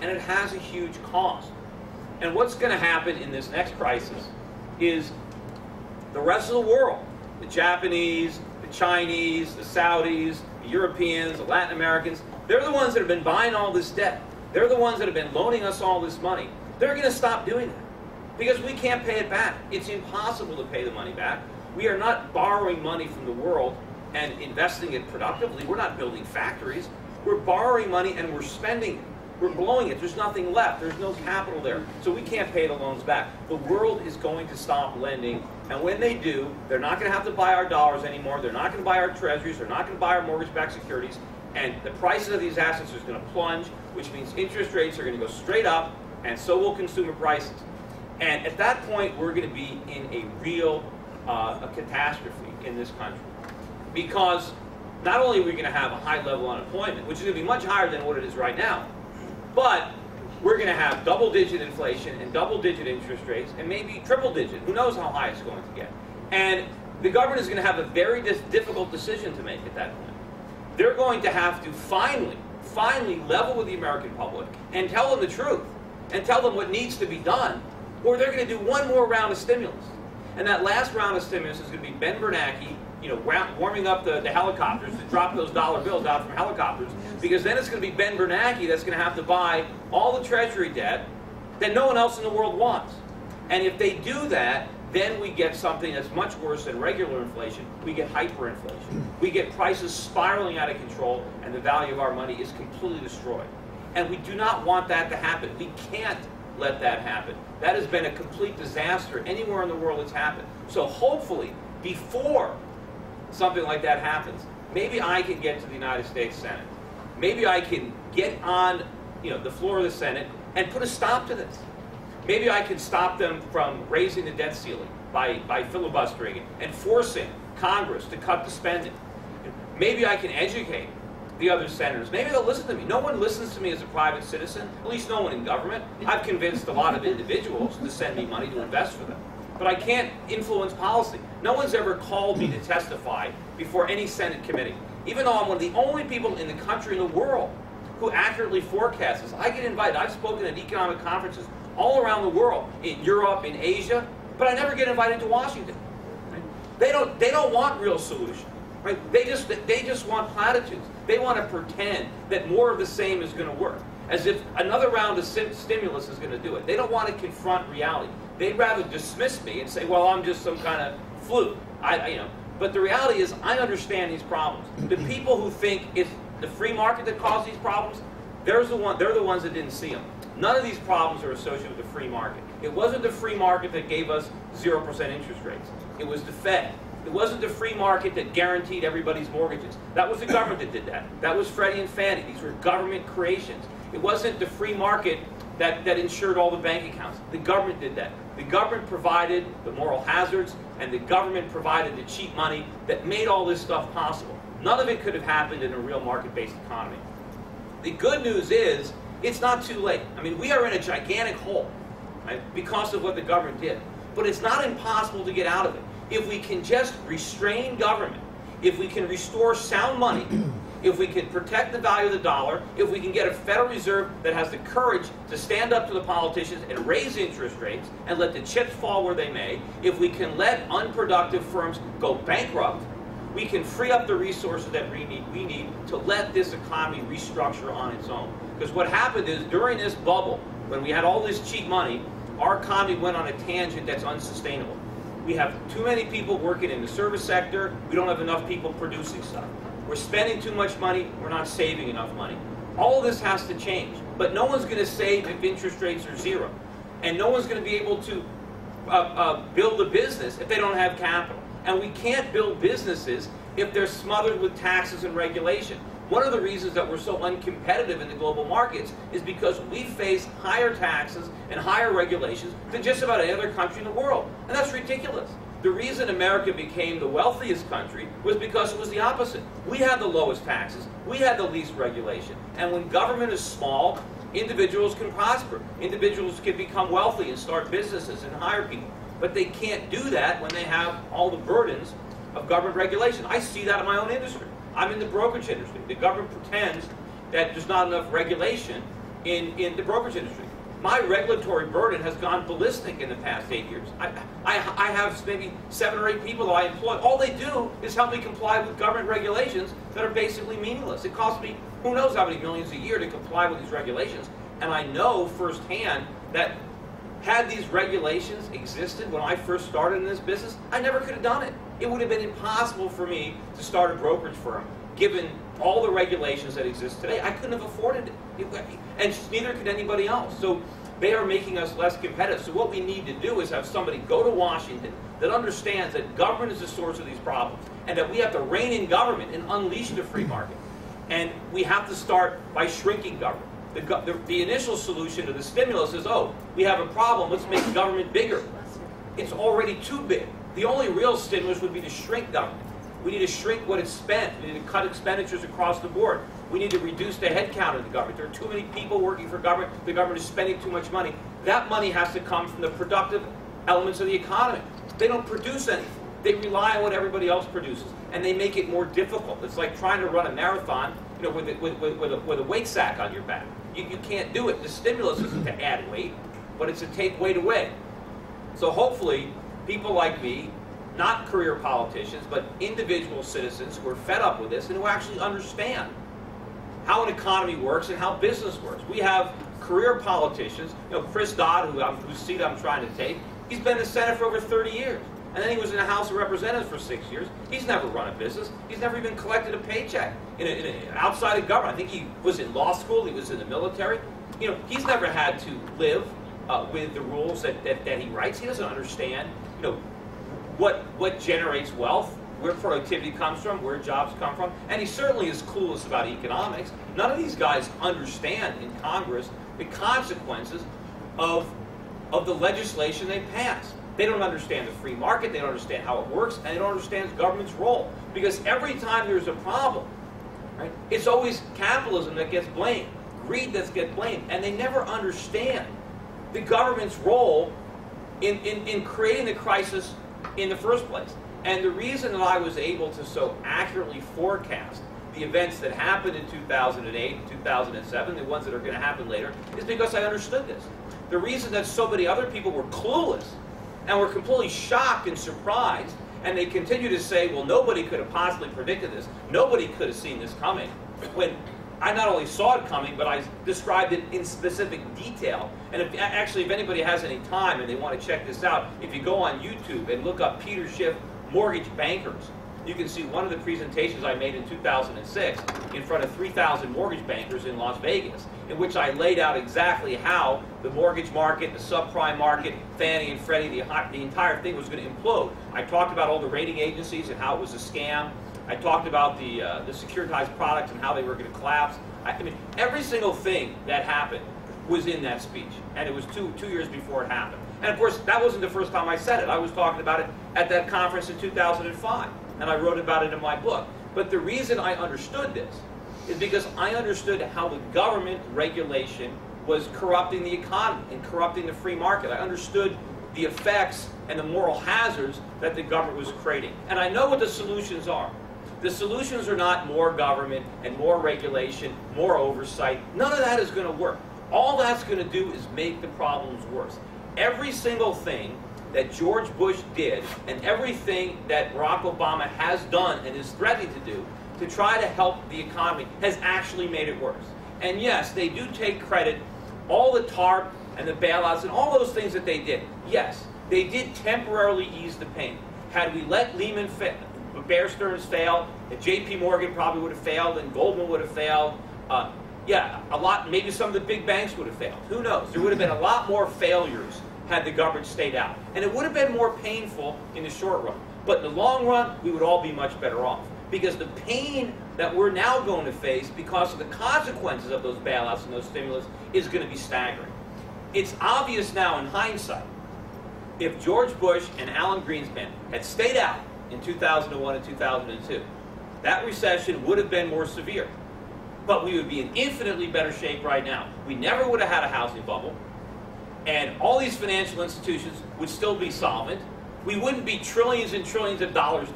and it has a huge cost. And what's going to happen in this next crisis is the rest of the world, the Japanese, the Chinese, the Saudis, the Europeans, the Latin Americans, they're the ones that have been buying all this debt. They're the ones that have been loaning us all this money. They're going to stop doing that because we can't pay it back. It's impossible to pay the money back. We are not borrowing money from the world and investing it productively. We're not building factories. We're borrowing money and we're spending it. We're blowing it. There's nothing left. There's no capital there. So we can't pay the loans back. The world is going to stop lending. And when they do, they're not going to have to buy our dollars anymore. They're not going to buy our treasuries. They're not going to buy our mortgage-backed securities. And the prices of these assets are going to plunge, which means interest rates are going to go straight up, and so will consumer prices. And at that point, we're going to be in a real a catastrophe in this country. Because not only are we going to have a high level of unemployment, which is going to be much higher than what it is right now, but we're going to have double-digit inflation and double-digit interest rates and maybe triple-digit. Who knows how high it's going to get. And the government is going to have a very difficult decision to make at that point. They're going to have to finally level with the American public and tell them the truth and tell them what needs to be done, or they're going to do one more round of stimulus. And that last round of stimulus is going to be Ben Bernanke, warming up the helicopters to drop those dollar bills out from helicopters, because then it's going to be Ben Bernanke that's going to have to buy all the Treasury debt that no one else in the world wants. And if they do that, then we get something that's much worse than regular inflation. We get hyperinflation. We get prices spiraling out of control, and the value of our money is completely destroyed. And we do not want that to happen. We can't let that happen. That has been a complete disaster anywhere in the world it's happened. So hopefully, before something like that happens, maybe I can get to the United States Senate. Maybe I can get on the floor of the Senate and put a stop to this. Maybe I can stop them from raising the debt ceiling by filibustering it and forcing Congress to cut the spending. Maybe I can educate the other senators. Maybe they'll listen to me. No one listens to me as a private citizen, at least no one in government. I've convinced a lot of individuals to send me money to invest for them. But I can't influence policy. No one's ever called me to testify before any Senate committee. Even though I'm one of the only people in the country, in the world, who accurately forecasts this. I get invited. I've spoken at economic conferences all around the world, in Europe, in Asia, but I never get invited to Washington. Right? They don't want real solutions. Right? They just want platitudes. They want to pretend that more of the same is going to work, as if another round of stimulus is going to do it. They don't want to confront reality. They'd rather dismiss me and say, well, I'm just some kind of fluke. But the reality is, I understand these problems. The people who think it's the free market that caused these problems, they're the ones that didn't see them. None of these problems are associated with the free market. It wasn't the free market that gave us 0% interest rates. It was the Fed. It wasn't the free market that guaranteed everybody's mortgages. That was the government that did that. That was Freddie and Fannie. These were government creations. It wasn't the free market that insured all the bank accounts. The government did that. The government provided the moral hazards, and the government provided the cheap money that made all this stuff possible. None of it could have happened in a real market-based economy. The good news is, it's not too late. I mean, we are in a gigantic hole, right, because of what the government did. But it's not impossible to get out of it. If we can just restrain government, if we can restore sound money, if we can protect the value of the dollar, if we can get a Federal Reserve that has the courage to stand up to the politicians and raise interest rates and let the chips fall where they may, if we can let unproductive firms go bankrupt, we can free up the resources that we need to let this economy restructure on its own. Because what happened is, during this bubble, when we had all this cheap money, our economy went on a tangent that's unsustainable. We have too many people working in the service sector. We don't have enough people producing stuff. We're spending too much money. We're not saving enough money. All of this has to change. But no one's going to save if interest rates are zero. And no one's going to be able to build a business if they don't have capital. And we can't build businesses if they're smothered with taxes and regulation. One of the reasons that we're so uncompetitive in the global markets is because we face higher taxes and higher regulations than just about any other country in the world. And that's ridiculous. The reason America became the wealthiest country was because it was the opposite. We had the lowest taxes. We had the least regulation. And when government is small, individuals can prosper. Individuals can become wealthy and start businesses and hire people. But they can't do that when they have all the burdens of government regulation. I see that in my own industry. I'm in the brokerage industry. The government pretends that there's not enough regulation in the brokerage industry. My regulatory burden has gone ballistic in the past 8 years. I have maybe 7 or 8 people that I employ. All they do is help me comply with government regulations that are basically meaningless. It costs me who knows how many millions a year to comply with these regulations. And I know firsthand that had these regulations existed when I first started in this business, I never could have done it. It would have been impossible for me to start a brokerage firm, given all the regulations that exist today. I couldn't have afforded it, and neither could anybody else. So they are making us less competitive. So what we need to do is have somebody go to Washington that understands that government is the source of these problems, and that we have to rein in government and unleash the free market. And we have to start by shrinking government. The initial solution to the stimulus is, oh, we have a problem, let's make government bigger. It's already too big. The only real stimulus would be to shrink government. We need to shrink what it's spent. We need to cut expenditures across the board. We need to reduce the headcount of the government. There are too many people working for government. The government is spending too much money. That money has to come from the productive elements of the economy. They don't produce anything. They rely on what everybody else produces, and they make it more difficult. It's like trying to run a marathon, you know, with a weight sack on your back. You can't do it. The stimulus isn't to add weight, but it's to take weight away. So hopefully, people like me, not career politicians, but individual citizens who are fed up with this and who actually understand how an economy works and how business works. We have career politicians, you know, Chris Dodd, whose seat I'm trying to take, he's been in the Senate for over 30 years. And then he was in the House of Representatives for 6 years. He's never run a business. He's never even collected a paycheck outside of government. I think he was in law school. He was in the military. You know, he's never had to live with the rules that he writes. He doesn't understand, you know, what generates wealth, where productivity comes from, where jobs come from. And he certainly is clueless about economics. None of these guys understand in Congress the consequences of the legislation they pass. They don't understand the free market, they don't understand how it works, and they don't understand government's role. Because every time there's a problem, right, it's always capitalism that gets blamed, greed that gets blamed, and they never understand the government's role in creating the crisis in the first place. And the reason that I was able to so accurately forecast the events that happened in 2008 and 2007, the ones that are going to happen later, is because I understood this. The reason that so many other people were clueless and were completely shocked and surprised, and they continue to say, well, nobody could have possibly predicted this, nobody could have seen this coming, when I not only saw it coming, but I described it in specific detail. And if anybody has any time and they want to check this out, if you go on YouTube and look up Peter Schiff Mortgage Bankers, you can see one of the presentations I made in 2006 in front of 3,000 mortgage bankers in Las Vegas, in which I laid out exactly how the mortgage market, the subprime market, Fannie and Freddie, the entire thing was going to implode. I talked about all the rating agencies and how it was a scam. I talked about the securitized products and how they were going to collapse. I mean, every single thing that happened was in that speech, and it was two years before it happened. And of course, that wasn't the first time I said it. I was talking about it at that conference in 2005, and I wrote about it in my book. But the reason I understood this is because I understood how the government regulation was corrupting the economy and corrupting the free market. I understood the effects and the moral hazards that the government was creating. And I know what the solutions are. The solutions are not more government and more regulation, more oversight. None of that is going to work. All that's going to do is make the problems worse. Every single thing that George Bush did and everything that Barack Obama has done and is threatening to do to try to help the economy has actually made it worse. And yes, they do take credit, all the TARP and the bailouts and all those things that they did. Yes, they did temporarily ease the pain. Had we let Lehman Bear Stearns fail, JP Morgan probably would have failed, and Goldman would have failed. Yeah, a lot, maybe some of the big banks would have failed. Who knows? There would have been a lot more failures had the government stayed out. And it would have been more painful in the short run. But in the long run, we would all be much better off. Because the pain that we're now going to face because of the consequences of those bailouts and those stimulus is going to be staggering. It's obvious now in hindsight, if George Bush and Alan Greenspan had stayed out in 2001 and 2002, that recession would have been more severe. But we would be in infinitely better shape right now. We never would have had a housing bubble, and all these financial institutions would still be solvent. We wouldn't be trillions and trillions of dollars